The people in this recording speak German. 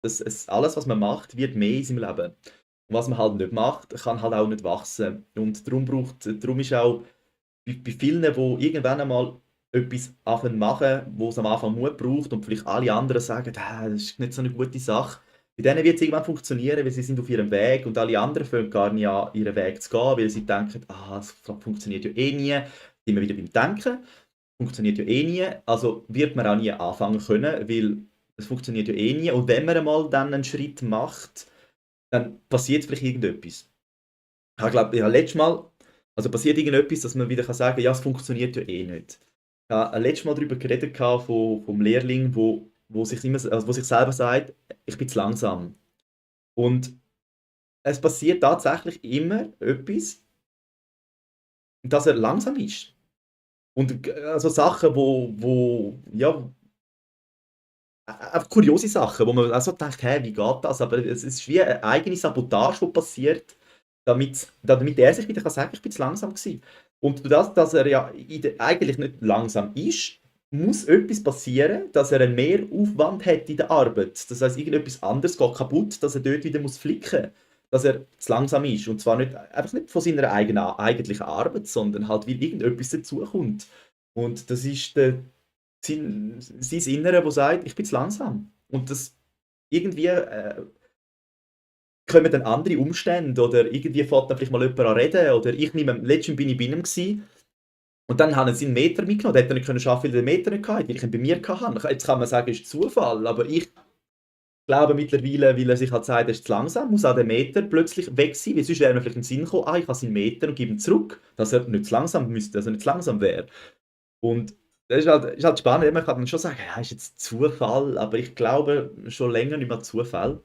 Alles, was man macht, wird mehr in seinem Leben. Und was man halt nicht macht, kann halt auch nicht wachsen. Und darum ist auch bei vielen, wo irgendwann einmal etwas anfangen machen, wo es am Anfang Mut braucht und vielleicht alle anderen sagen, das ist nicht so eine gute Sache. Bei denen wird es irgendwann funktionieren, weil sie sind auf ihrem Weg und alle anderen fangen gar nicht an, ihren Weg zu gehen, weil sie denken, es funktioniert ja eh nie. Sind wir wieder beim Denken, funktioniert ja eh nie, also wird man auch nie anfangen können, weil es funktioniert ja eh nie. Und wenn man einmal dann einen Schritt macht, dann passiert vielleicht irgendetwas. Ich glaube, letztes Mal, also passiert irgendetwas, dass man wieder kann sagen kann, ja, es funktioniert ja eh nicht. Ich habe letztes Mal darüber geredet vom Lehrling, wo sich immer, also wo sich selber sagt, ich bin zu langsam. Und es passiert tatsächlich immer etwas, dass er langsam ist. Und also Sachen, ja, einfach kuriose Sachen, wo man auch so denkt, hä, wie geht das? Aber es ist wie eine eigene Sabotage, die passiert, damit er sich wieder sagen kann, ich bin zu langsam gewesen. Und durch das, dass er ja eigentlich nicht langsam ist, muss etwas passieren, dass er einen Mehraufwand hat in der Arbeit. Das heisst, irgendetwas anderes geht kaputt, dass er dort wieder flicken muss. Dass er zu langsam ist. Und zwar nicht, einfach nicht von seiner eigentlichen Arbeit, sondern halt, weil irgendetwas dazukommt. Und das ist sein Innere, das sagt, ich bin zu langsam. Und das irgendwie kommen dann andere Umstände oder irgendwie fährt dann vielleicht mal jemand an reden oder letztens bin ich bei ihm gewesen, und dann haben sie einen Meter mitgenommen, der hätte nicht können arbeiten, weil er den Meter nicht hatte, weil ich ihn bei mir hatte. Jetzt kann man sagen, es ist Zufall, aber ich glaube mittlerweile, weil er sich halt sagt, er ist zu langsam, muss auch der Meter plötzlich weg sein, weil sonst wäre mir vielleicht in den Sinn gekommen, ich habe seinen Meter und gebe ihn zurück, dass er nicht zu langsam müsste, dass er nicht zu langsam wäre. Und das ist halt spannend, man kann dann schon sagen, ja, ist jetzt Zufall, aber ich glaube schon länger nicht mehr Zufall.